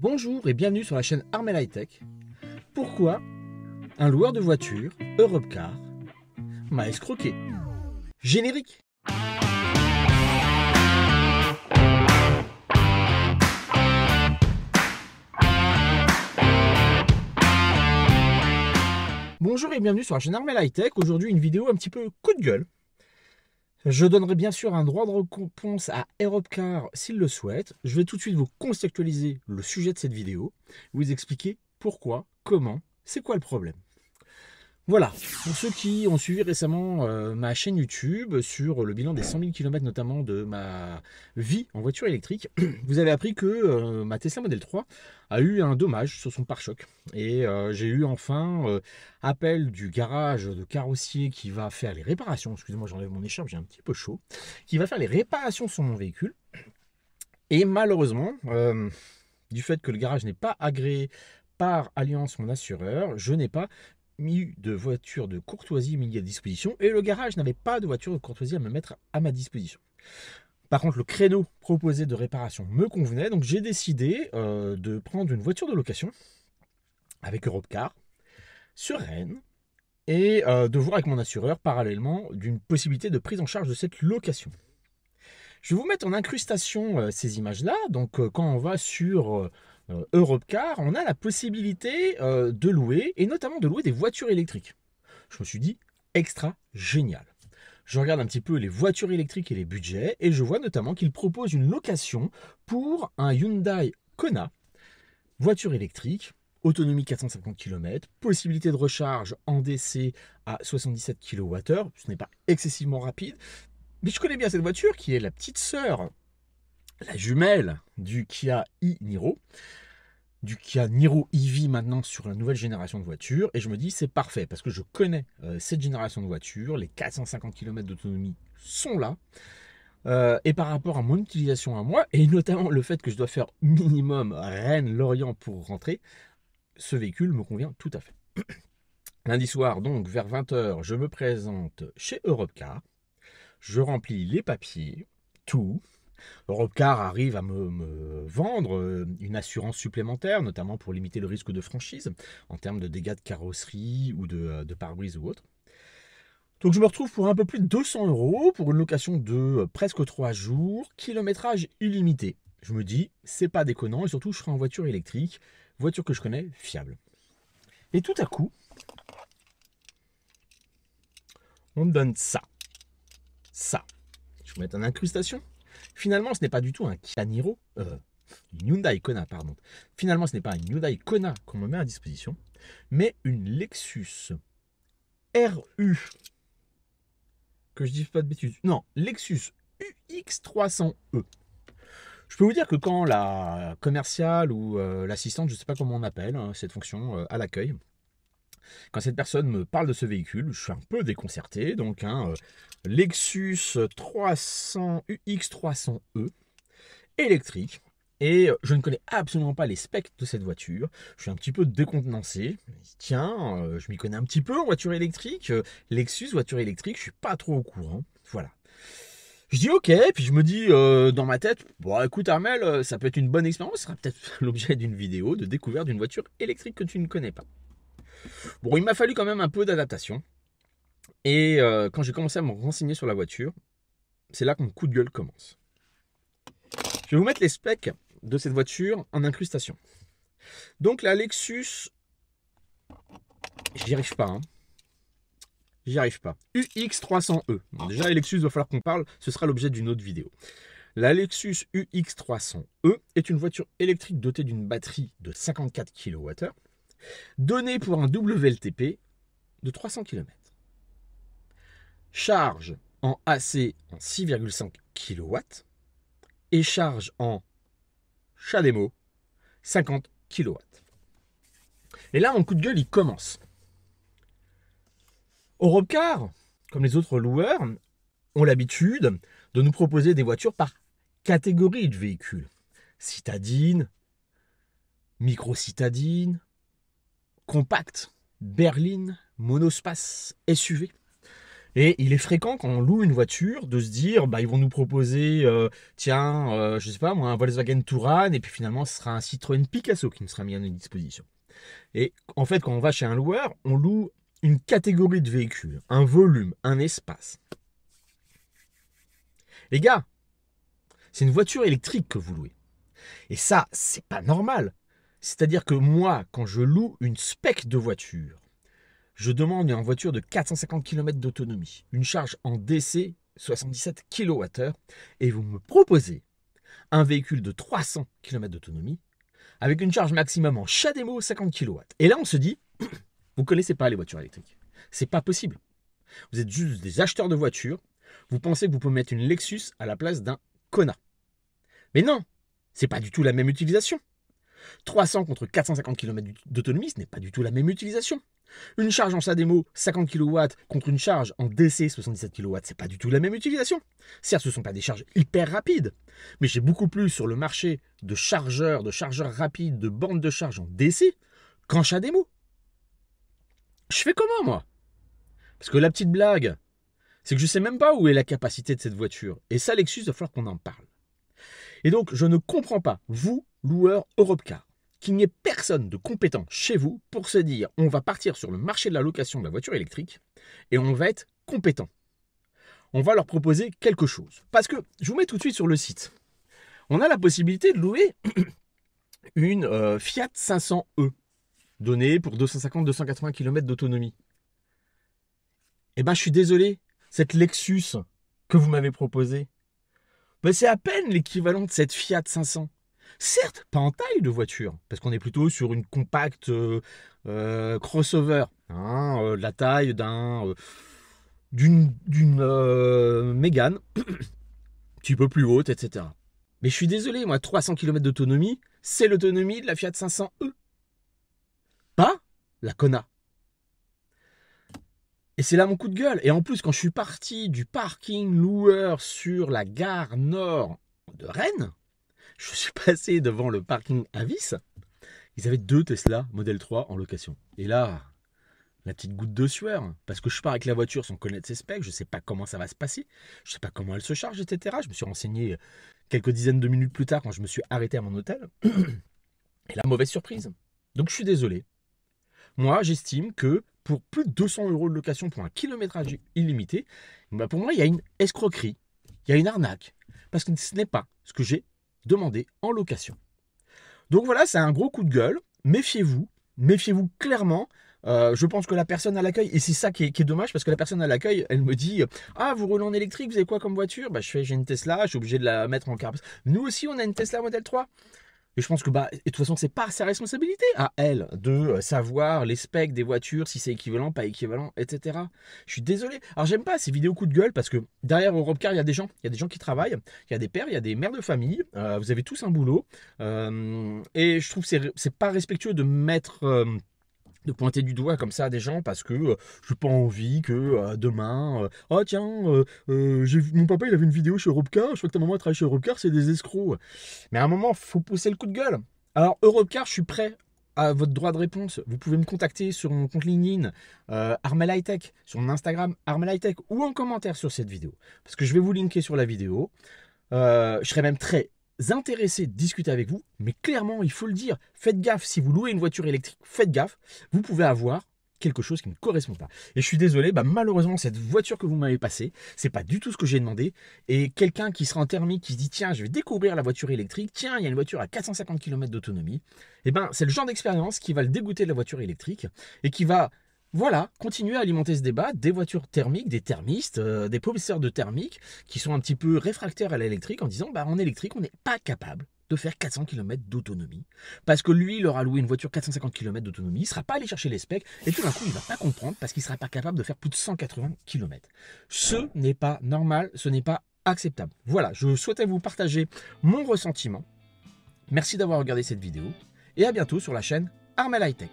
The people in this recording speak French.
Bonjour et bienvenue sur la chaîne Armel High Tech. Pourquoi un loueur de voiture, Europcar, m'a escroqué? Générique. Bonjour et bienvenue sur la chaîne Armel High Tech. Aujourd'hui, une vidéo un petit peu coup de gueule. Je donnerai bien sûr un droit de réponse à Europcar s'il le souhaite. Je vais tout de suite vous contextualiser le sujet de cette vidéo, vous expliquer pourquoi, comment, c'est quoi le problème. Voilà, pour ceux qui ont suivi récemment ma chaîne YouTube sur le bilan des 100 000 km notamment de ma vie en voiture électrique, vous avez appris que ma Tesla Model 3 a eu un dommage sur son pare-choc. Et j'ai eu enfin appel du garage de carrossier qui va faire les réparations. Excusez-moi, j'enlève mon écharpe, j'ai un petit peu chaud. Qui va faire les réparations sur mon véhicule. Et malheureusement, du fait que le garage n'est pas agréé par Alliance, mon assureur, je n'ai pas mis de voiture de courtoisie mis à disposition et le garage n'avait pas de voiture de courtoisie à me mettre à ma disposition. Par contre, le créneau proposé de réparation me convenait, donc j'ai décidé de prendre une voiture de location avec Europcar sur Rennes et de voir avec mon assureur parallèlement d'une possibilité de prise en charge de cette location. Je vais vous mettre en incrustation ces images-là. Donc, quand on va sur Europcar, on a la possibilité de louer, et notamment de louer des voitures électriques. Je me suis dit, extra génial. Je regarde un petit peu les voitures électriques et les budgets, et je vois notamment qu'ils proposent une location pour un Hyundai Kona, voiture électrique, autonomie 450 km, possibilité de recharge en DC à 77 kWh, ce n'est pas excessivement rapide. Mais je connais bien cette voiture qui est la petite sœur, la jumelle du Kia e-Niro, du Kia Niro EV maintenant sur la nouvelle génération de voitures. Et je me dis c'est parfait parce que je connais cette génération de voitures, les 450 km d'autonomie sont là. Et par rapport à mon utilisation à moi, et notamment le fait que je dois faire minimum Rennes-Lorient pour rentrer, ce véhicule me convient tout à fait. Lundi soir, donc vers 20 h, je me présente chez Europcar. Je remplis les papiers, tout. Europcar arrive à me vendre une assurance supplémentaire, notamment pour limiter le risque de franchise en termes de dégâts de carrosserie ou de pare-brise ou autre. Donc je me retrouve pour un peu plus de 200 € pour une location de presque 3 jours, kilométrage illimité. Je me dis, c'est pas déconnant et surtout je serai en voiture électrique, voiture que je connais, fiable. Et tout à coup, on me donne ça. Je vais mettre en incrustation. Finalement, ce n'est pas du tout un Kia Niro, une Hyundai Kona, pardon. Finalement, ce n'est pas un Hyundai Kona qu'on me met à disposition, mais une Lexus RU. Que je dise pas de bêtises. Non, Lexus UX300E. Je peux vous dire que quand la commerciale ou l'assistante, je ne sais pas comment on appelle cette fonction à l'accueil, quand cette personne me parle de ce véhicule, je suis un peu déconcerté. Donc un Lexus 300 UX300E électrique. Et je ne connais absolument pas les specs de cette voiture. Je suis un petit peu décontenancé. Tiens, je m'y connais un petit peu en voiture électrique. Lexus, voiture électrique, je suis pas trop au courant. Voilà. Je dis ok, puis je me dis dans ma tête, bon écoute Armel, ça peut être une bonne expérience, ce sera peut-être l'objet d'une vidéo de découverte d'une voiture électrique que tu ne connais pas. Bon, il m'a fallu quand même un peu d'adaptation. Et quand j'ai commencé à me renseigner sur la voiture, c'est là que mon coup de gueule commence. Je vais vous mettre les specs de cette voiture en incrustation. Donc la Lexus, j'y arrive pas. J'y arrive pas. UX300E. Bon, déjà, la Lexus, il va falloir qu'on parle, ce sera l'objet d'une autre vidéo. La Lexus UX300E est une voiture électrique dotée d'une batterie de 54 kWh, donnée pour un WLTP de 300 km. Charge en AC en 6,5 kW et charge en CHAdeMO 50 kW. Et là, mon coup de gueule, il commence. Europcar, comme les autres loueurs, ont l'habitude de nous proposer des voitures par catégorie de véhicules. Citadine, micro-citadine, compact, berline, monospace, SUV. Et il est fréquent quand on loue une voiture de se dire, bah, ils vont nous proposer, je sais pas moi, un Volkswagen Touran, et puis finalement ce sera un Citroën Picasso qui me sera mis à notre disposition. Et en fait, quand on va chez un loueur, on loue une catégorie de véhicules, un volume, un espace. Les gars, c'est une voiture électrique que vous louez. Et ça, c'est pas normal. C'est-à-dire que moi, quand je loue une spec de voiture, je demande une voiture de 450 km d'autonomie, une charge en DC 77 kWh, et vous me proposez un véhicule de 300 km d'autonomie avec une charge maximum en CHAdeMO 50 kW. Et là, on se dit, vous ne connaissez pas les voitures électriques. C'est pas possible. Vous êtes juste des acheteurs de voitures. Vous pensez que vous pouvez mettre une Lexus à la place d'un Kona. Mais non, c'est pas du tout la même utilisation. 300 contre 450 km d'autonomie, ce n'est pas du tout la même utilisation. Une charge en CHAdeMO 50 kW contre une charge en DC 77 kW, c'est pas du tout la même utilisation. Certes, ce ne sont pas des charges hyper rapides, mais j'ai beaucoup plus sur le marché de chargeurs rapides, de bornes de charge en DC qu'en CHAdeMO. Je fais comment, moi? Parce que la petite blague, c'est que je ne sais même pas où est la capacité de cette voiture. Et ça, Lexus, il va falloir qu'on en parle. Et donc, je ne comprends pas, vous, loueur Europcar, qu'il n'y ait personne de compétent chez vous pour se dire on va partir sur le marché de la location de la voiture électrique et on va être compétent. On va leur proposer quelque chose. Parce que, je vous mets tout de suite sur le site. On a la possibilité de louer une Fiat 500e, donnée pour 250-280 km d'autonomie. Eh bien, je suis désolé, cette Lexus que vous m'avez proposée, ben, c'est à peine l'équivalent de cette Fiat 500. Certes, pas en taille de voiture, parce qu'on est plutôt sur une compacte crossover, la taille d'une Mégane, un petit peu plus haute, etc. Mais je suis désolé, moi, 300 km d'autonomie, c'est l'autonomie de la Fiat 500e. Pas la Kona. Et c'est là mon coup de gueule. Et en plus, quand je suis parti du parking loueur sur la gare nord de Rennes, je suis passé devant le parking Avis. Ils avaient 2 Tesla Model 3 en location. Et là, la petite goutte de sueur, parce que je pars avec la voiture sans connaître ses specs, je ne sais pas comment ça va se passer, je ne sais pas comment elle se charge, etc. Je me suis renseigné quelques dizaines de minutes plus tard quand je me suis arrêté à mon hôtel. Et là, mauvaise surprise. Donc je suis désolé. Moi, j'estime que pour plus de 200 € de location pour un kilométrage illimité, bah pour moi, il y a une escroquerie, il y a une arnaque, parce que ce n'est pas ce que j'ai demandé en location. Donc voilà, c'est un gros coup de gueule. Méfiez-vous clairement. Je pense que la personne à l'accueil, et c'est ça qui est dommage, parce que la personne à l'accueil, elle me dit « Ah, vous roulez en électrique, vous avez quoi comme voiture ?» Bah, j'ai une Tesla, je suis obligé de la mettre en carbone. Nous aussi, on a une Tesla Model 3. Et je pense que, et de toute façon, c'est pas sa responsabilité à elle de savoir les specs des voitures, si c'est équivalent, pas équivalent, etc. Je suis désolé. Alors, j'aime pas ces vidéos coup de gueule parce que derrière Europcar, il y a des gens qui travaillent, il y a des pères, il y a des mères de famille, vous avez tous un boulot. Et je trouve que c'est pas respectueux de mettre. De pointer du doigt comme ça à des gens parce que je n'ai pas envie que demain, oh tiens, mon papa il avait une vidéo chez Europcar, je crois que ta maman travaille chez Europcar, c'est des escrocs. Mais à un moment, il faut pousser le coup de gueule. Alors Europcar, je suis prêt à votre droit de réponse. Vous pouvez me contacter sur mon compte LinkedIn, Armel Hightech, sur mon Instagram, Armel Hightech, ou en commentaire sur cette vidéo. Parce que je vais vous linker sur la vidéo. Je serai même très intéressé de discuter avec vous, mais clairement, il faut le dire, faites gaffe, si vous louez une voiture électrique, faites gaffe, vous pouvez avoir quelque chose qui ne correspond pas. Et je suis désolé, malheureusement, cette voiture que vous m'avez passée, c'est pas du tout ce que j'ai demandé. Et quelqu'un qui sera en thermique, qui se dit, tiens, je vais découvrir la voiture électrique, tiens, il y a une voiture à 450 km d'autonomie, c'est le genre d'expérience qui va le dégoûter de la voiture électrique et qui va continuer à alimenter ce débat des voitures thermiques, des thermistes, des professeurs de thermique qui sont un petit peu réfractaires à l'électrique en disant en électrique, on n'est pas capable de faire 400 km d'autonomie. Parce que lui, il aura loué une voiture 450 km d'autonomie, il ne sera pas allé chercher les specs, et tout d'un coup, il ne va pas comprendre parce qu'il ne sera pas capable de faire plus de 180 km. Ce n'est pas normal, ce n'est pas acceptable. Voilà, je souhaitais vous partager mon ressentiment. Merci d'avoir regardé cette vidéo, et à bientôt sur la chaîne Armel Hightech.